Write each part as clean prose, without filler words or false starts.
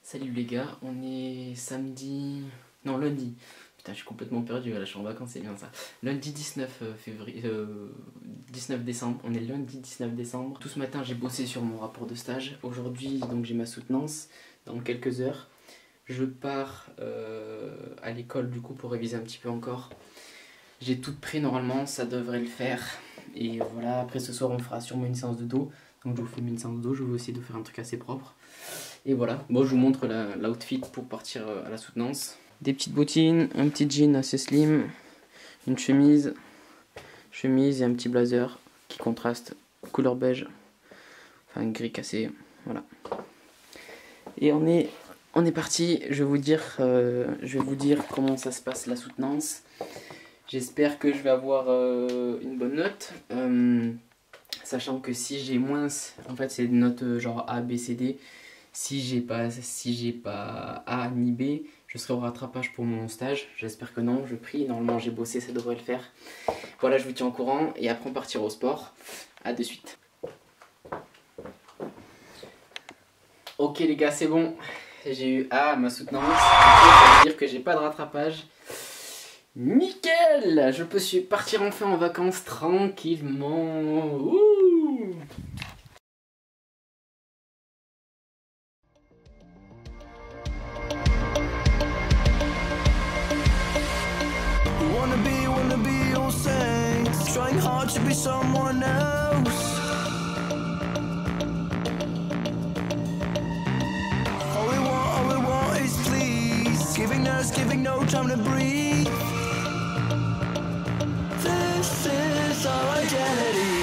Salut les gars, on est samedi... Non, lundi. Putain, je suis complètement perdu, là je suis en vacances, c'est bien ça. Lundi 19 février... 19 décembre, on est lundi 19 décembre. Tout ce matin j'ai bossé sur mon rapport de stage. Aujourd'hui, donc j'ai ma soutenance dans quelques heures. Je pars à l'école du coup pour réviser un petit peu encore. J'ai tout prêt normalement, ça devrait le faire. Et voilà, après ce soir on fera sûrement une séance de dos. Donc je vous fais une séance de dos, je vais essayer de faire un truc assez propre. Et voilà, bon je vous montre l'outfit pour partir à la soutenance. Des petites bottines, un petit jean assez slim, une chemise et un petit blazer qui contraste, couleur beige, enfin gris cassé, voilà. Et on est parti, je vais vous dire comment ça se passe la soutenance. J'espère que je vais avoir une bonne note, sachant que si j'ai moins, en fait c'est une note genre A, B, C, D. Si j'ai pas A ni B, je serai au rattrapage pour mon stage. J'espère que non, je prie. Normalement j'ai bossé, ça devrait le faire. Voilà, je vous tiens au courant et après on partira au sport. A de suite. Ok les gars, c'est bon. J'ai eu A, ma soutenance. Ça veut dire que j'ai pas de rattrapage. Nickel! Je peux partir enfin en vacances tranquillement. Ouh. Wanna be all saints, trying hard to be someone else. All we want is please, giving no time to breathe. This is our identity.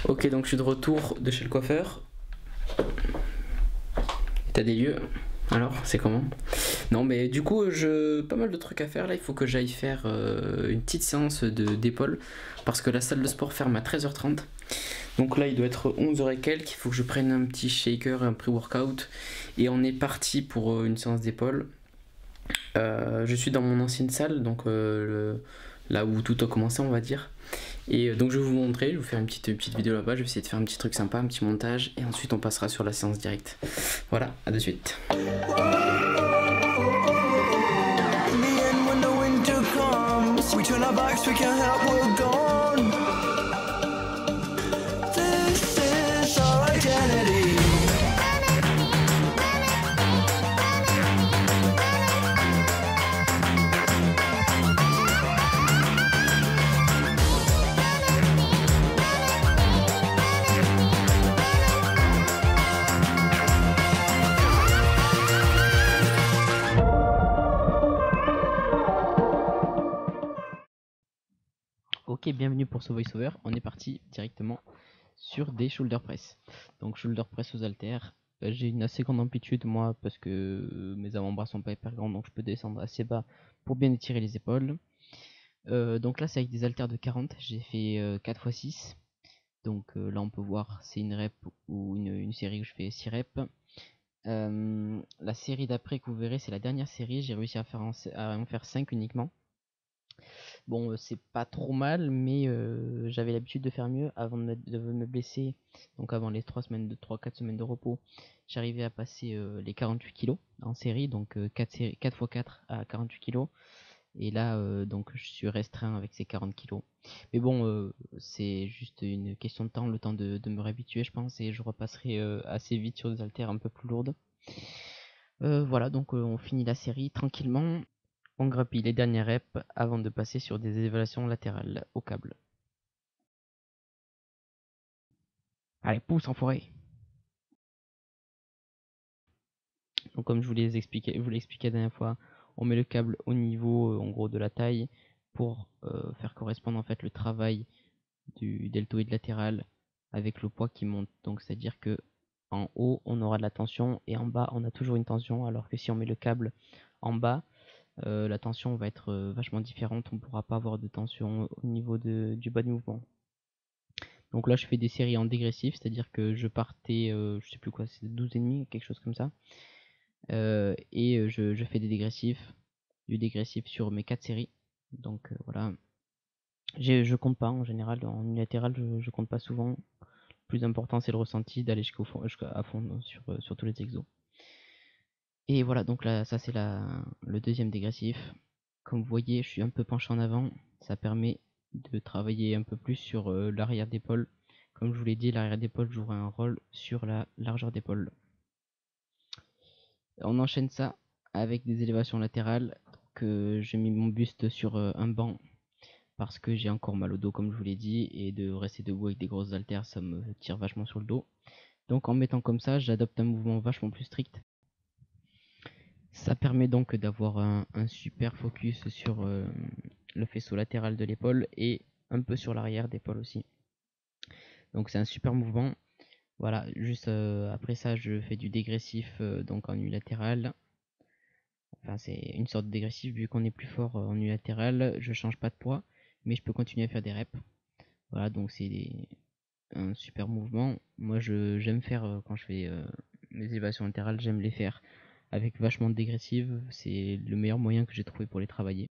Ok, donc je suis de retour de chez le coiffeur. État des lieux. Alors, c'est comment? Non, mais du coup, pas mal de trucs à faire là. Il faut que j'aille faire une petite séance d'épaule parce que la salle de sport ferme à 13h30. Donc là, il doit être 11h et quelques. Il faut que je prenne un petit shaker, un pré-workout. Et on est parti pour une séance d'épaule. Je suis dans mon ancienne salle, donc là où tout a commencé, on va dire. Et donc je vais vous montrer, je vais vous faire une petite vidéo là-bas, je vais essayer de faire un petit truc sympa, un petit montage, et ensuite on passera sur la séance directe. Voilà, à de suite. Ok, bienvenue pour ce voice-over. On est parti directement sur des shoulder press. Donc shoulder press aux haltères. J'ai une assez grande amplitude moi parce que mes avant-bras sont pas hyper grands, donc je peux descendre assez bas pour bien étirer les épaules. Donc là c'est avec des haltères de 40. J'ai fait 4x6. Donc là on peut voir c'est une rep ou une série où je fais 6 reps. La série d'après que vous verrez c'est la dernière série. J'ai réussi à en faire 5 uniquement. Bon, c'est pas trop mal, mais j'avais l'habitude de faire mieux avant de me blesser. Donc avant les 3-4 semaines de repos, j'arrivais à passer les 48 kg en série, donc 4 x 4 à 48 kg. Et là, donc je suis restreint avec ces 40 kg. Mais bon, c'est juste une question de temps, le temps de me réhabituer, je pense, et je repasserai assez vite sur des haltères un peu plus lourdes. Voilà, donc on finit la série tranquillement. On grappille les dernières reps avant de passer sur des élévations latérales au câble. Allez, pousse enfoiré. Donc comme je vous l'ai expliqué la dernière fois, on met le câble au niveau en gros de la taille pour faire correspondre en fait le travail du deltoïde latéral avec le poids qui monte. Donc c'est à dire que en haut on aura de la tension et en bas on a toujours une tension, alors que si on met le câble en bas, la tension va être vachement différente, on ne pourra pas avoir de tension au niveau du bas du mouvement. Donc là je fais des séries en dégressif, c'est à dire que je partais, je sais plus quoi, c'est 12,5, quelque chose comme ça. Je fais du dégressif sur mes 4 séries. Donc voilà. Je compte pas en général, en unilatéral je compte pas souvent. Le plus important c'est le ressenti, d'aller jusqu'à fond sur tous les exos. Et voilà, donc là ça c'est le deuxième dégressif. Comme vous voyez, je suis un peu penché en avant, ça permet de travailler un peu plus sur l'arrière d'épaule. Comme je vous l'ai dit, l'arrière d'épaule jouera un rôle sur la largeur d'épaule. On enchaîne ça avec des élévations latérales, que j'ai mis mon buste sur un banc parce que j'ai encore mal au dos comme je vous l'ai dit, et de rester debout avec des grosses haltères ça me tire vachement sur le dos. Donc en mettant comme ça, j'adopte un mouvement vachement plus strict. Ça permet donc d'avoir un super focus sur le faisceau latéral de l'épaule et un peu sur l'arrière d'épaule aussi. Donc c'est un super mouvement. Voilà, juste après ça je fais du dégressif donc en unilatéral. Enfin c'est une sorte de dégressif vu qu'on est plus fort en unilatéral. Je change pas de poids mais je peux continuer à faire des reps. Voilà, donc c'est un super mouvement. Moi j'aime faire quand je fais mes élévations latérales, j'aime les faire avec vachement de dégressive. C'est le meilleur moyen que j'ai trouvé pour les travailler.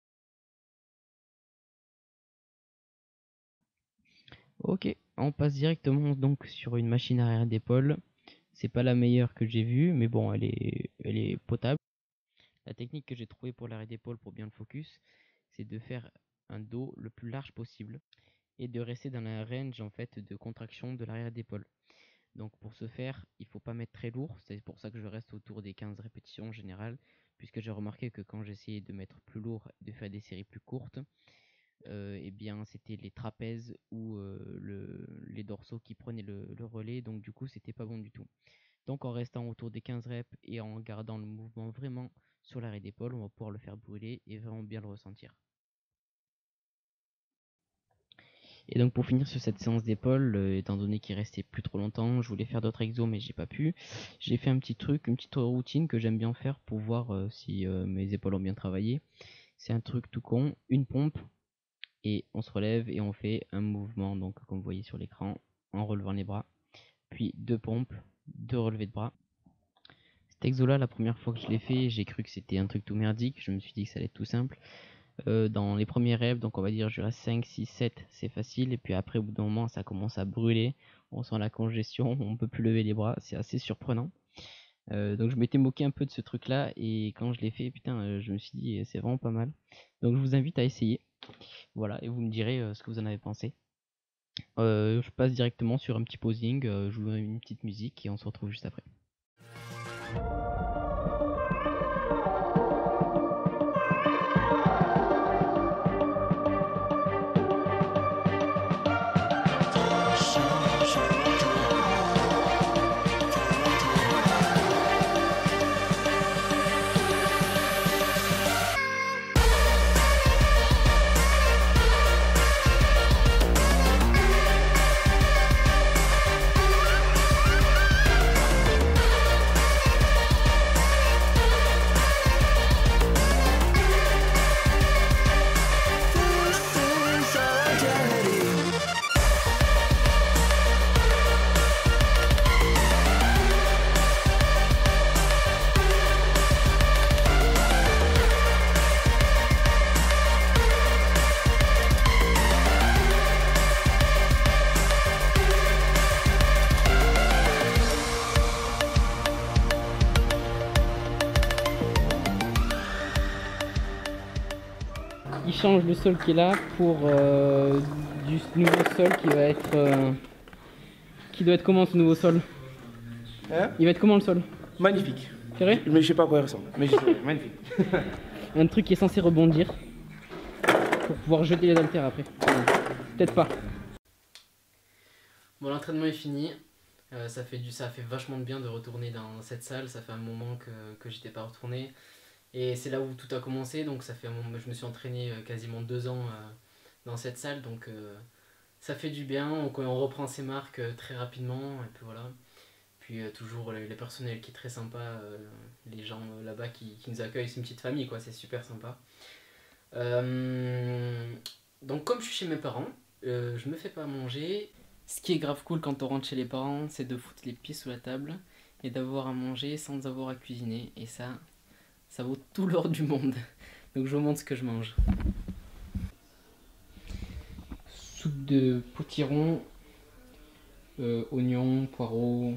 Ok, on passe directement donc sur une machine arrière d'épaule. C'est pas la meilleure que j'ai vue, mais bon, elle est potable. La technique que j'ai trouvée pour l'arrière d'épaule pour bien le focus, c'est de faire un dos le plus large possible et de rester dans la range en fait de contraction de l'arrière d'épaule. Donc pour ce faire, il faut pas mettre très lourd, c'est pour ça que je reste autour des 15 répétitions en général, puisque j'ai remarqué que quand j'essayais de mettre plus lourd et de faire des séries plus courtes, eh bien c'était les trapèzes ou les dorsaux qui prenaient le relais, donc du coup c'était pas bon du tout. Donc en restant autour des 15 reps et en gardant le mouvement vraiment sur l'arrêt d'épaule, on va pouvoir le faire brûler et vraiment bien le ressentir. Et donc pour finir sur cette séance d'épaule, étant donné qu'il restait plus trop longtemps, je voulais faire d'autres exos mais j'ai pas pu. J'ai fait un petit truc, une petite routine que j'aime bien faire pour voir si mes épaules ont bien travaillé. C'est un truc tout con, une pompe, et on se relève et on fait un mouvement, donc comme vous voyez sur l'écran, en relevant les bras. Puis 2 pompes, 2 relevés de bras. Cet exo là, la première fois que je l'ai fait, j'ai cru que c'était un truc tout merdique, je me suis dit que ça allait être tout simple. Dans les premiers reps, donc on va dire je reste 5, 6, 7, c'est facile, et puis après au bout d'un moment ça commence à brûler, on sent la congestion, on peut plus lever les bras, c'est assez surprenant. Donc je m'étais moqué un peu de ce truc là, et quand je l'ai fait, putain, je me suis dit c'est vraiment pas mal. Donc je vous invite à essayer, voilà, et vous me direz ce que vous en avez pensé. Je passe directement sur un petit posing, je vous mets une petite musique et on se retrouve juste après. Il change le sol qui est là pour du nouveau sol qui va être... qui doit être comment ce nouveau sol? Il va être comment le sol? Magnifique. C'est vrai? Mais je sais pas à quoi il ressemble. Mais magnifique. un truc qui est censé rebondir pour pouvoir jeter les haltères après. Peut-être pas. Bon, l'entraînement est fini. Ça fait vachement de bien de retourner dans cette salle. Ça fait un moment que j'étais pas retourné. Et c'est là où tout a commencé. Donc ça fait un moment, je me suis entraîné quasiment 2 ans dans cette salle. Donc ça fait du bien. On reprend ses marques très rapidement. Et puis voilà. Puis toujours les personnels qui est très sympa. Les gens là-bas qui nous accueillent. C'est une petite famille, quoi. C'est super sympa. Donc comme je suis chez mes parents, je me fais pas à manger. Ce qui est grave cool quand on rentre chez les parents, c'est de foutre les pieds sous la table et d'avoir à manger sans avoir à cuisiner. Et ça vaut tout l'or du monde. Donc je vous montre ce que je mange. Soupe de potiron, oignons, poireaux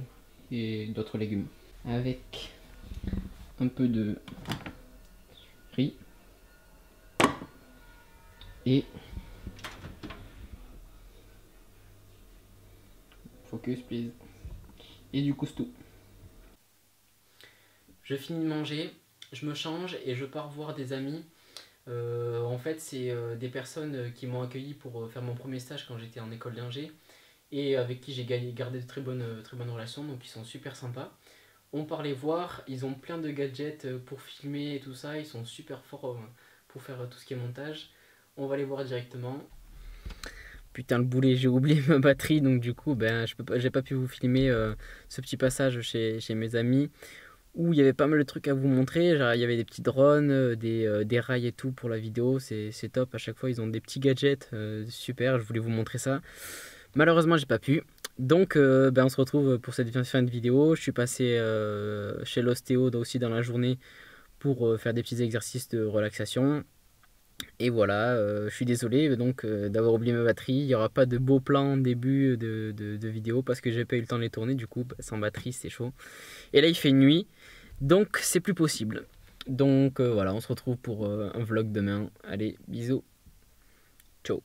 et d'autres légumes. Avec un peu de riz et focus please. Et du couscous. Je finis de manger, je me change et je pars voir des amis. En fait, c'est des personnes qui m'ont accueilli pour faire mon premier stage quand j'étais en école d'ingé et avec qui j'ai gardé de très bonnes relations, donc ils sont super sympas. On part les voir, ils ont plein de gadgets pour filmer et tout ça, ils sont super forts pour faire tout ce qui est montage. On va les voir directement. Putain le boulet, j'ai oublié ma batterie, donc du coup j'ai pas pu vous filmer ce petit passage chez mes amis où il y avait pas mal de trucs à vous montrer. Genre, il y avait des petits drones, des rails et tout pour la vidéo, c'est top. À chaque fois ils ont des petits gadgets super, je voulais vous montrer ça. Malheureusement j'ai pas pu. Donc on se retrouve pour cette fin de vidéo. Je suis passé chez l'ostéo aussi dans la journée pour faire des petits exercices de relaxation. Et voilà, je suis désolé donc d'avoir oublié ma batterie. Il n'y aura pas de beau plan début de vidéo parce que j'ai pas eu le temps de les tourner. Du coup, sans batterie, c'est chaud. Et là, il fait nuit, donc c'est plus possible. Donc voilà, on se retrouve pour un vlog demain. Allez, bisous. Ciao.